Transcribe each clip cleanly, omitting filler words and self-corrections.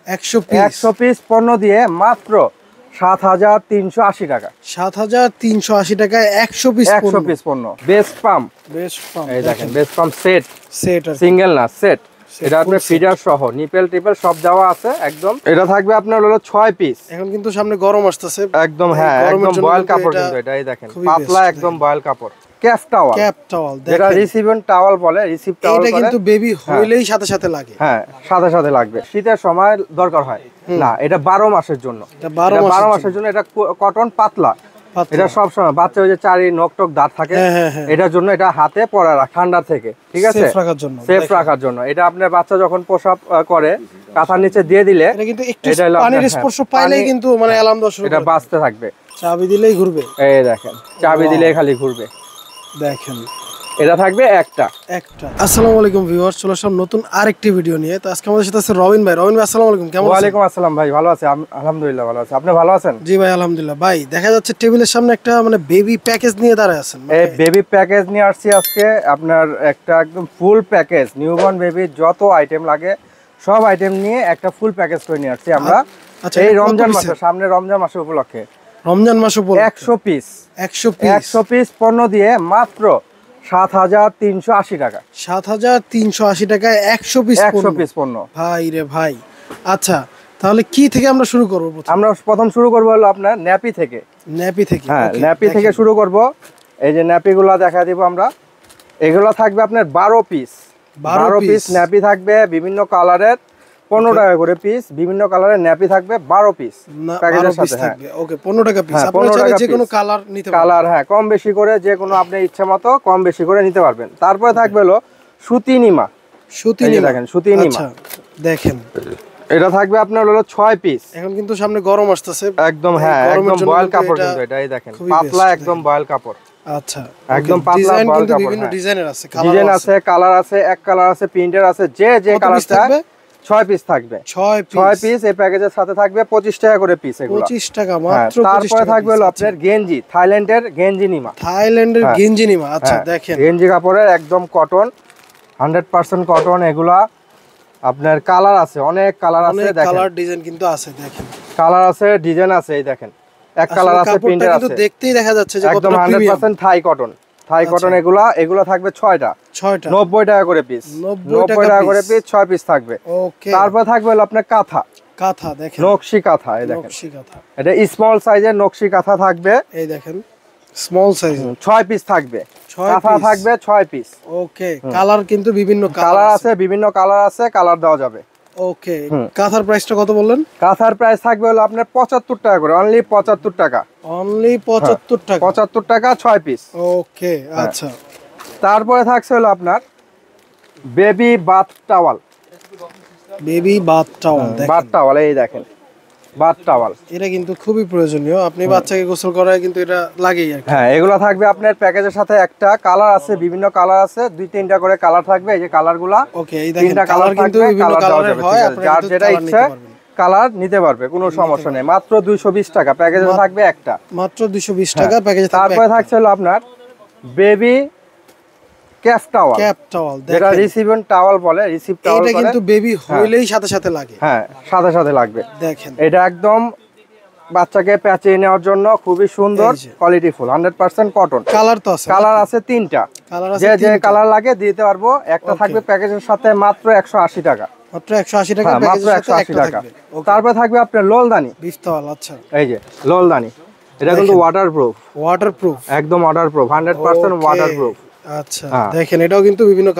100 piece পণ্য দিয়ে মাত্র 7380 টাকা। 7380 টাকায় 100 পিস পণ্য। বেস্ট পাম্প এই দেখেন, বেস্ট পাম্প সেট সিঙ্গেল না সেট। এটা আপনার ফিডার সহ নিপেল টিপেল সব দেওয়া আছে একদম। এটা থাকবে আপনার হলো 6 পিস। এখন কিন্তু সামনে গরম আসতেছে একদম, হ্যাঁ একদম বয়েল কাপড় কিন্তু এটা। এই দেখেন পাতলা একদম বয়েল কাপড়। ক্যাপ টাওয়াল যেটা রিসিভেন টাওয়াল বলে, রিসিভ টাওয়াল বলে। এটা কিন্তু বেবি হইলেই সাথে সাথে লাগে। হ্যাঁ সাথে সাথে লাগবে, শীতের সময় দরকার হয় না। এটা 12 মাসের জন্য। এটা 12 মাসের জন্য। এটা কটন পাতলা। এটা সব সময় বাচ্চা ওই যে চারি নখ টক দাঁত থাকে, এটার জন্য এটা হাতে পরা রাখ ঠান্ডা থেকে, ঠিক আছে, সেফ রাখার জন্য। এটা আপনার বাচ্চা যখন প্রসাব করে কাঁথার নিচে দিয়ে দিলে এটা কিন্তু একটু পানির স্পর্শ পাইলেই কিন্তু মানে অ্যালার্ম দেওয়া শুরু করে। এটা বাঁচতে থাকবে, চাবি দিলেই ঘুরবে। এই দেখেন চাবি দিলেই খালি ঘুরবে। দেখেন এটা থাকবে একটা। আসসালামু আলাইকুম ভিউয়ার্স, চলে আসলাম নতুন আরেকটি ভিডিও নিয়ে। তো আজকে আমাদের সাথে আছে রবিন ভাই। রবিন ভাই আসসালামু আলাইকুম, কেমন আছেন? ওয়ালাইকুম আসসালাম ভাই, ভালো আছি আলহামদুলিল্লাহ। ভালো আছি, আপনি ভালো আছেন? জি ভাই আলহামদুলিল্লাহ। ভাই দেখা যাচ্ছে টেবিলের সামনে একটা মানে বেবি প্যাকেজ নিয়ে দাঁড়ায় আছেন। এই বেবি প্যাকেজ নিয়ে আসছি আজকে আপনার একটা একদম ফুল প্যাকেজ। নিউবর্ন বেবির যত আইটেম লাগে সব আইটেম নিয়ে একটা ফুল প্যাকেজ করে নিয়ে আসছি আমরা। এই রমজান মাসে, সামনে রমজান মাস উপলক্ষে, রমজান মাস উপলক্ষে 100 পিস পণ্য দিয়ে মাত্র 7380 টাকা। 7380 টাকায় 100 পিস পণ্য। ভাই রে ভাই, আচ্ছা তাহলে কি থেকে আমরা শুরু করব? আমরা প্রথম শুরু করব হলো আপনার ন্যাপি থেকে। হ্যাঁ ন্যাপি থেকে শুরু করব। এই যে ন্যাপিগুলো দেখা দিব আমরা। এগুলো থাকবে আপনার 12 পিস ন্যাপি থাকবে বিভিন্ন কালারের, 15 টাকা করে পিস। বিভিন্ন কালারের ন্যাপি থাকবে 12 পিস প্যাকেজের সাথে। হ্যাঁ ওকে 15 টাকা পিস। আপনি চাইলে যে কোনো কালার নিতে পারবেন। কালার হ্যাঁ কম বেশি করে যে কোনো আপনি ইচ্ছা মতো কম বেশি করে নিতে পারবেন। তারপরে থাকবে হলো সুতি নিমা। দেখেন সুতি নিমা, দেখেন এটা থাকবে আপনার হলো 6 পিস। এখন কিন্তু সামনে গরম আসতেছে একদম, হ্যাঁ একদম বয়েল কাপড় কিন্তু এটা। এই দেখেন পাতলা একদম বয়েল কাপড়। আচ্ছা একদম পাতলা বয়েল কাপড়। বিভিন্ন ডিজাইনের আছে, ডিজাইন আছে, কালার আছে, এক কালার আছে, প্রিন্টের আছে, যে কালারটা 6 পিস থাকবে। 6 পিস এই প্যাকেজের সাথে থাকবে 25 টাকা করে পিস। এগুলো 25 টাকা মাত্র। তারপরে থাকবে হলো আপনার গেঞ্জি, থাইল্যান্ডের গেঞ্জি নিমা। আচ্ছা দেখেন গেঞ্জি কাপড়ের একদম কটন, 100% কটন। এগুলা আপনার কালার আছে, অনেক কালার আছে, দেখেন কালার ডিজাইন কিন্তু আছে। দেখেন কালার আছে, ডিজাইন আছে। এই দেখেন এক কালার আছে, প্রিন্টার আছে, কিন্তু দেখতেই দেখা যাচ্ছে যে একদম 100% থাই কটন। এগুলা থাকবে 6টা 90 টাকা করে পিস। 90 টাকা করে পিস 6 পিস থাকবে। ওকে তারপর থাকবে হলো আপনার কাঁথা দেখেন নকশি কাঁথা। এই দেখেন এটা স্মল সাইজের নকশি কাঁথা থাকবে। এই দেখেন স্মল সাইজ 6 পিস থাকবে। কাঁথা থাকবে 6 পিস। ওকে কালার কিন্তু বিভিন্ন কালার আছে, বিভিন্ন কালার আছে, কালার দেওয়া যাবে। ওকে কাঁথার প্রাইসটা কত বললেন? কাঁথার প্রাইস থাকবে হলো আপনার 75 টাকা করে, অনলি 75 টাকা। 75 টাকা 6 পিস। ওকে আচ্ছা। তারপরে থাকছে হলো আপনার বেবি বাথ টাওয়াল। এই দেখেন বাথ টাওয়াল, এটা কিন্তু খুবই প্রয়োজনীয়। আপনি বাচ্চাকে গোসল করায় কিন্তু এটা লাগেই আর কি। হ্যাঁ এগুলো থাকবে আপনার প্যাকেজের সাথে। একটা কালার আছে, বিভিন্ন কালার আছে, 2-3টা করে কালার থাকবে। এই যে কালারগুলা, ওকে এই দেখেন 3টা কালার কিন্তু বিভিন্ন কালারের হয়। যার যেটা ইচ্ছা কালার নিতে পারবে, কোনো সমস্যা নেই। মাত্র 220 টাকা প্যাকেজে থাকবে একটা। মাত্র 220 টাকা প্যাকেজে থাকবে। তারপরে থাকছে হলো আপনার বেবি ক্যাপ টাওয়াল যেটা রিসিভেন টাওয়াল বলে, রিসিভ টাওয়াল। এটা কিন্তু বেবি হইলেই সাথে সাথে লাগে। হ্যাঁ সাথে সাথে লাগবে। দেখেন এটা একদম বাচ্চাকে প্যাচিয়ে নেওয়ার জন্য খুবই সুন্দর, কোয়ালিটিফুল, 100% কটন। কালার আছে 3টা, যে কালার লাগে দিতে পারবো। একটা থাকবে প্যাকেজের সাথে মাত্র 180 টাকা। মাত্র 180 টাকা মাত্র 180 টাকা। তারপরে থাকবে আপনার লোলদানি বিস্তাল। আচ্ছা এই যে লোলদানি, এটা কিন্তু ওয়াটারপ্রুফ একদম ওয়াটারপ্রুফ, 100% ওয়াটারপ্রুফ। আচ্ছা দেখেন এটাও কিন্তু বিভিন্ন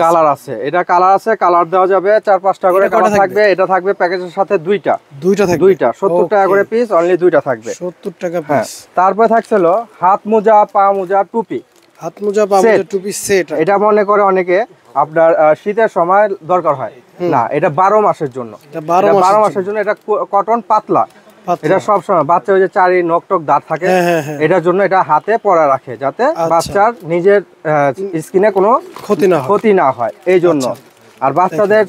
কালার আছে। এটা কালার আছে, কালার দেওয়া যাবে 4-5টা করে কালার থাকবে। এটা থাকবে প্যাকেজের সাথে দুইটা 70 টাকা করে পিস, অনলি দুইটা থাকবে 70 টাকা পিস। তারপরে থাকছিল হাত মোজা, পা মোজা, টুপি। টুপি সেট। এটা মনে করে অনেকে আপনার শীতের সময় দরকার হয় না, এটা 12 মাসের জন্য। 12 মাসের জন্য। এটা কটন পাতলা। এটা সব সময় বাচ্চা ওই যে চারি নখ টক দাঁত থাকে, এটার জন্য এটা হাতে পরা রাখে, যাতে বাচ্চার নিজের স্কিনে কোনো ক্ষতি না হয়, এই জন্য। আর বাচ্চাদের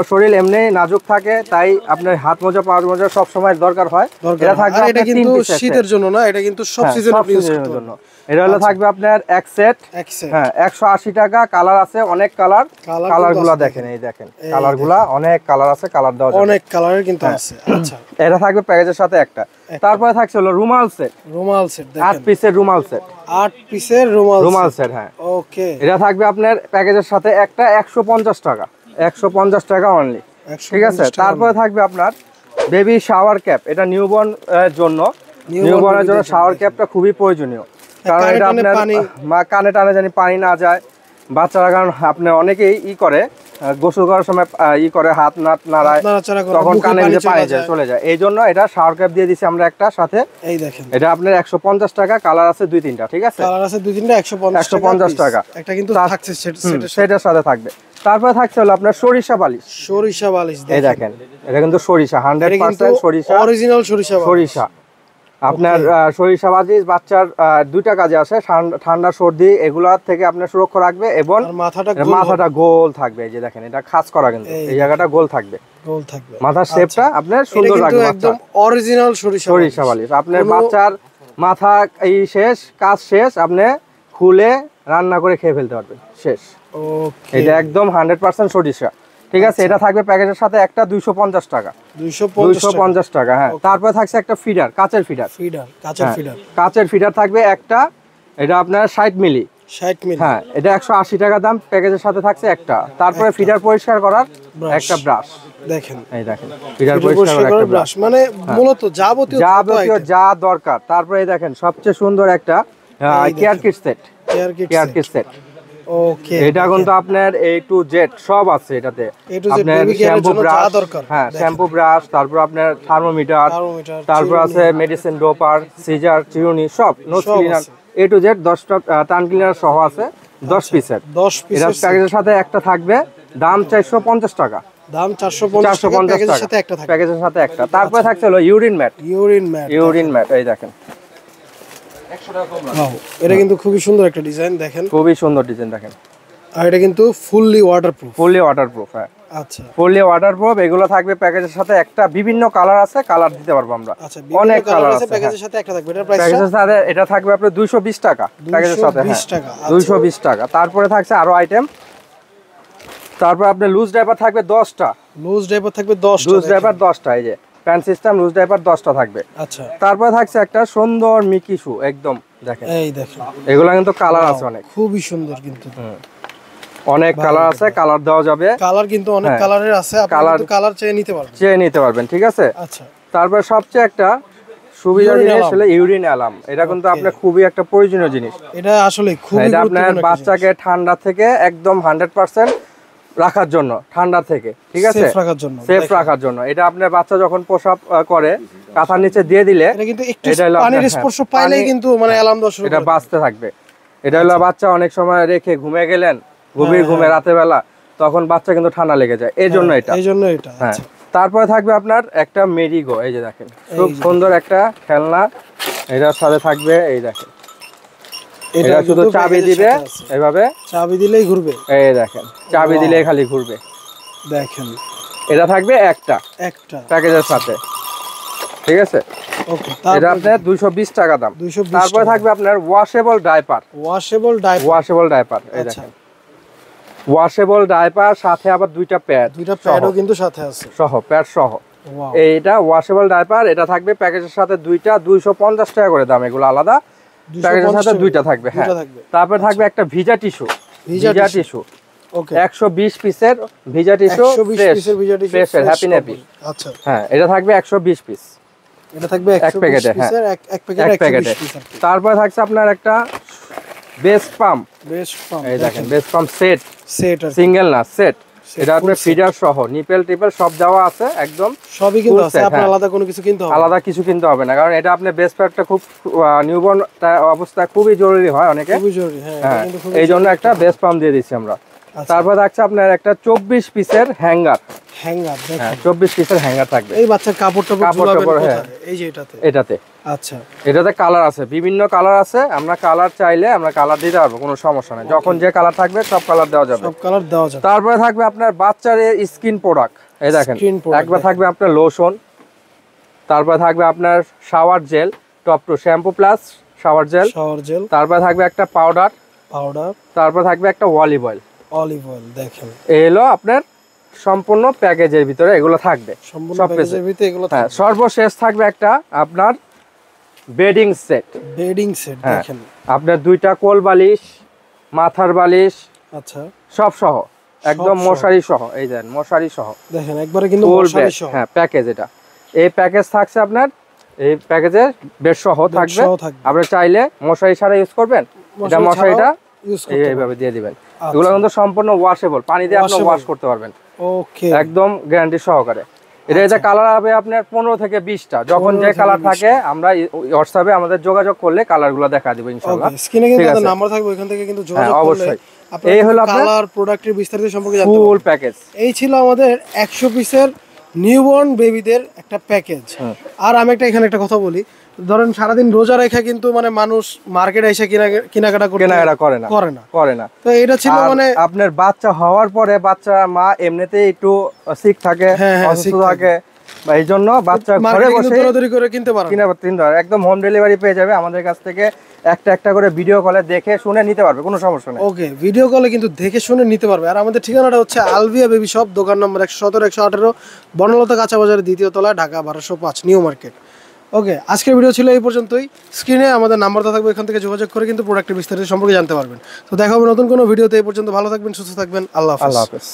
শরীর এমনি নাজুক থাকে, তাই আপনার হাত মোজা পা মোজা সব সময় দরকার হয়। এটা থাকবে, এটা কিন্তু শীতের জন্য না, এটা কিন্তু সব সিজনের জন্য। এটা হলো থাকবে আপনার এক সেট, হ্যাঁ 180 টাকা। কালার আছে অনেক কালার, কালারগুলো দেখেন, এই দেখেন কালারগুলো অনেক কালার আছে, কালার দেওয়া যাবে, অনেক কালারের কিন্তু আছে। আচ্ছা, এটা থাকবে প্যাকেজের সাথে একটা। তারপরে থাকছে হলো রুমাল সেট, 8 পিসের রুমাল সেট, 8 পিসের রুমাল সেট, হ্যাঁ ওকে। এটা থাকবে আপনার প্যাকেজের সাথে একটা 150 টাকা, 150 টাকা অনলি, ঠিক আছে। তারপরে থাকবে আপনার বেবি শাওয়ার ক্যাপ, এটা নিউবর্ন এর জন্য, নিউবর্নের জন্য শাওয়ার ক্যাপটা খুবই প্রয়োজনীয়, কারণ এটা আপনার কানে টানে জানি পানি না যায় বাচ্চারা, কারণ আপনি অনেকেই করে গোসল করার সময় করে হাত নাড়ায়, তখন কানে পানি চলে যায়, এই জন্য এটা শাওয়ার ক্যাপ দিয়ে দিছি আমরা একটা সাথে। এই দেখেন, এটা আপনার 150 টাকা, কালার আছে 2-3টা, ঠিক আছে, কালার আছে 2-3টা, 150 টাকা একটা কিন্তু থাকছে সেটার সাথে থাকবে। তারপরে থাকছে হলো আপনার সরিষা বালিশ, এই দেখেন, এটা কিন্তু সরিষা 100% সরিষা, অরিজিনাল সরিষা। আপনার সরিষা বালিশ বাচ্চার 2টা কাজে আসে, ঠান্ডা সর্দি এগুলা থেকে আপনার সুরক্ষা রাখবে, এবং মাথাটা গোল থাকবে। এই যে দেখেন, এটা খাস করা, কিন্তু এই জায়গাটা গোল থাকবে, মাথার শেপটা আপনার সুন্দর লাগবে, একদম অরিজিনাল সরিষা বালিশ। আপনার বাচ্চার মাথা এই শেষ, কাজ শেষ, আপনি খুলে রান্না করে খেয়ে ফেলতে পারবেন, শেষ। এটা একদম 100% সরিষা, ঠিক আছে। এটা থাকবে প্যাকেজের সাথে একটা 250 টাকা, 250 টাকা, হ্যাঁ। তারপরে থাকছে একটা ফিডার, কাচের ফিডার, কাচের ফিডার থাকবে একটা, এটা আপনার 60 মিলি, হ্যাঁ, এটা 180 টাকা দাম, প্যাকেজের সাথে থাকছে একটা। তারপরে ফিডার পরিষ্কার করার একটা ব্রাশ, দেখেন, এই দেখেন ফিডার পরিষ্কার করার একটা ব্রাশ, মানে মূলত যাবতীয় যা দরকার। তারপরে এই দেখেন সবচেয়ে সুন্দর একটা কেয়ার কিট সেট, ওকে। এটা কিন্তু আপনার A to Z সব আছে এটাতে, আপনার শ্যাম্পু ব্রাশ, হ্যাঁ শ্যাম্পু ব্রাশ, তারপর আপনার থার্মোমিটার, তারপর আছে মেডিসিন ড্রপার, সিজার, চিরুনি, সব nose cleaner A to Z 10টা টান ক্লিনার সহ আছে 10 পিসের। এটা প্যাকেজের সাথে একটা থাকবে, দাম 450 টাকা, দাম 450 টাকা, প্যাকেজের সাথে একটা। তারপরে থাকছে হলো ইউরিন ম্যাট, এই দেখেন, এটা কিন্তু খুবই সুন্দর একটা ডিজাইন, দেখেন খুবই সুন্দর ডিজাইন, দেখেন। আর এটা কিন্তু ফুললি ওয়াটারপ্রুফ, হ্যাঁ আচ্ছা, ফুললি ওয়াটারপ্রুফ। এগুলো থাকবে প্যাকেজের সাথে একটা, বিভিন্ন কালার আছে, কালার দিতে পারবো আমরা, অনেক কালার আছে প্যাকেজের সাথে একটা থাকবে। প্যাকেজের সাথে এটা থাকবে আপনার 220 টাকা, প্যাকেজের সাথে, হ্যাঁ 220 টাকা। তারপরে থাকছে আরো আইটেম, তারপর আপনার লুজ ডাইপার থাকবে 10টা, লুজ ডাইপার 10টা, এই যে প্যান্ট সিস্টেম লুজ ডাইপার 10টা থাকবে। আচ্ছা, তারপরে থাকছে একটা সুন্দর মিকি শু, একদম দেখেন, এই দেখেন, এগুলা কিন্তু কালার আছে অনেক, খুবই সুন্দর, কিন্তু অনেক কালার আছে, কালার দেওয়া যাবে, কালার কিন্তু অনেক কালারের আছে, আপনি কালার চেয়ে নিতে পারবেন, ঠিক আছে। আচ্ছা, তারপর সবচেয়ে একটা সুবিধা জিনিস হলো ইউরিন অ্যালার্ম, এটা কিন্তু আপনার খুবই একটা প্রয়োজনীয় জিনিস, এটা আসলে খুবই, এটা আপনার বাচ্চাকে ঠান্ডা থেকে একদম 100% রাখার জন্য, ঠান্ডা থেকে, ঠিক আছে, সেফ রাখার জন্য। এটা আপনার বাচ্চা যখন প্রসাব করে কাঁথার নিচে দিয়ে দিলে এটা পানির স্পর্শ পাইলেই কিন্তু মানে অ্যালার্ম দেওয়া শুরু করে, এটা বাঁচতে থাকবে। এটা হলো বাচ্চা অনেক সময় রেখে ঘুমিয়ে গেলেন, গভীর ঘুমে রাতে বেলা, তখন বাচ্চা কিন্তু ঠান্ডা লেগে যায়, এই জন্য এটা, হ্যাঁ। তারপরে থাকবে আপনার একটা মেরিগো, এই যে দেখেন, খুব সুন্দর একটা খেলনা, এটার সাথে থাকবে, এই দেখেন, এটা শুধু চাবি দিবে, এভাবে চাবি দিলেই ঘুরবে, এই দেখেন, চাবি দিলেই খালি ঘুরবে, দেখেন। এটা থাকবে একটা প্যাকেজের সাথে, ঠিক আছে, ওকে। এটা আপনার 220 টাকা দাম। তারপরে থাকবে আপনার ওয়াশেবল ডাইপার, এই দেখেন, ওয়াশেবল ডাইপার, সাথে আবার দুইটা প্যাডও কিন্তু সাথে আছে, প্যাড সহ। এইটা ওয়াশেবল ডাইপার, এটা থাকবে প্যাকেজের সাথে দুইটা, 250 টাকা করে দাম, এগুলো আলাদা, প্যাকেজের সাথে দুইটা থাকবে, হ্যাঁ। তারপরে থাকবে একটা ভিজা টিস্যু, ওকে, 120 পিসের ভিজা টিস্যু, ফ্রেশ হ্যাপি ন্যাপি, আচ্ছা, হ্যাঁ, এটা থাকবে 120 পিস, এটা থাকবে এক প্যাকেটে, হ্যাঁ এক প্যাকেটে। তারপরে থাকছে আপনার একটা বেস্ট পাম্প, এই দেখেন, বেস্ট পাম্প সেট, সিঙ্গেল না সেট, এটা আপনার ফিডার সহ, নিপেল টিপেল সব দেওয়া আছে, একদম সবই কিন্তু আছে, আপনার আলাদা কোনো কিছু কিনতে হবে, আলাদা কিছু কিনতে হবে না, কারণ এটা আপনার বেস্ট প্যাডটা খুব নিউবর্ন অবস্থায় খুবই জরুরি হয়, অনেকে খুবই জরুরি, হ্যাঁ, এই জন্য একটা বেস্ট পাম্প দিয়ে দিচ্ছি আমরা, তারপর থাকছে আপনার একটা 24 পিসের হ্যাঙ্গার। হ্যাঙ্গার হ্যাঁ 24 পিসের হ্যাঙ্গার থাকবে। এই বাচ্চার কাপড় ঝুলাবেন কোথায়? এই যে এটাতে। আচ্ছা, এটাতে কালার আছে, বিভিন্ন কালার আছে। আমরা কালার চাইলে আমরা কালার দিতে পারবো, কোনো সমস্যা নেই। যখন যে কালার থাকবে সব কালার দেওয়া যাবে, সব কালার দেওয়া যাবে। তারপরে থাকবে আপনার বাচ্চার স্কিন প্রোডাক্ট। এই দেখেন, একবার থাকবে আপনার লোশন, তারপরে থাকবে আপনার shower gel, top to shampoo plus shower gel, তারপরে থাকবে একটা পাউডার, তারপর থাকবে একটা অলিভ অয়েল। দেখেন এই হলো আপনার সম্পূর্ণ প্যাকেজের ভিতরে এগুলো থাকবে, সব প্যাকেজের ভিতরে এগুলো থাকবে। সর্বশেষ থাকবে একটা আপনার বেডিং সেট। দেখেন আপনার 2টা কোল বালিশ, মাথার বালিশ, আচ্ছা সব সহ, একদম মশারি সহ। এই দেখেন মশারি সহ, দেখেন একবারে কিন্তু মশারি সহ। হ্যাঁ প্যাকেজ এটা। এই প্যাকেজ থাকছে আপনার, এই প্যাকেজের বেড সহ থাকবে। আপনি চাইলে মশারি ছাড়া ইউজ করবেন, এটা মশারিটা এইভাবে দিয়ে দিবেন। এগুলো কিন্তু সম্পূর্ণ ওয়াশেবল, পানি দিয়ে আপনি ওয়াশ করতে পারবেন। ওকে, একদম গ্যারান্টি সহকারে। এটা কালার হবে আপনার 15 থেকে 20টা। যখন যে কালার থাকে আমরা হোয়াটসঅ্যাপে আমাদের যোগাযোগ করলে কালারগুলো দেখা দিব ইনশাআল্লাহ। স্ক্রিনে কিন্তু নাম্বার থাকবে, ওইখান থেকে কিন্তু যোগাযোগ করলে অবশ্যই। এই হলো কালার প্রোডাক্টের বিস্তারিত সম্পর্কে জানতে ফুল প্যাকেজ। এই ছিল আমাদের 100 পিসের নিউবর্ন বেবিদের একটা প্যাকেজ। আর আমি এখানে একটা কথা বলি, ধরেন সারাদিন রোজা রেখে কিন্তু মানে মানুষ মার্কেটে এসে কেনাকাটা করে না। তো এটা ছিল মানে আপনার বাচ্চা হওয়ার পরে বাচ্চা মা এমনিতেই একটু সিক থাকে, অসুস্থ থাকে, এই জন্য বাচ্চা ঘরে বসে দৌড়াদৌড়ি করে কিনতে পারবে, একদম হোম ডেলিভারি পেয়ে যাবে আমাদের কাছ থেকে। একটা করে ভিডিও কলে দেখে শুনে নিতে পারবে, কোনো সমস্যা নেই। ওকে, ভিডিও কলে কিন্তু দেখে শুনে নিতে পারবে। আর আমাদের ঠিকানাটা হচ্ছে আলভিয়া বেবি শপ, দোকান নম্বর 117-118, বনলতা কাঁচা বাজারের 2য় তলায়, ঢাকা 1205 নিউ মার্কেট। ওকে, আজকের ভিডিও ছিল এই পর্যন্তই। স্ক্রিনে আমাদের নাম্বারটা থাকবে, এখান থেকে যোগাযোগ করে কিন্তু প্রোডাক্টের বিস্তারিত সম্পর্কে জানতে পারবেন। তো দেখা হবে নতুন কোনো ভিডিওতে। এই পর্যন্ত ভালো থাকবেন, সুস্থ থাকবেন। আল্লাহ হাফেজ।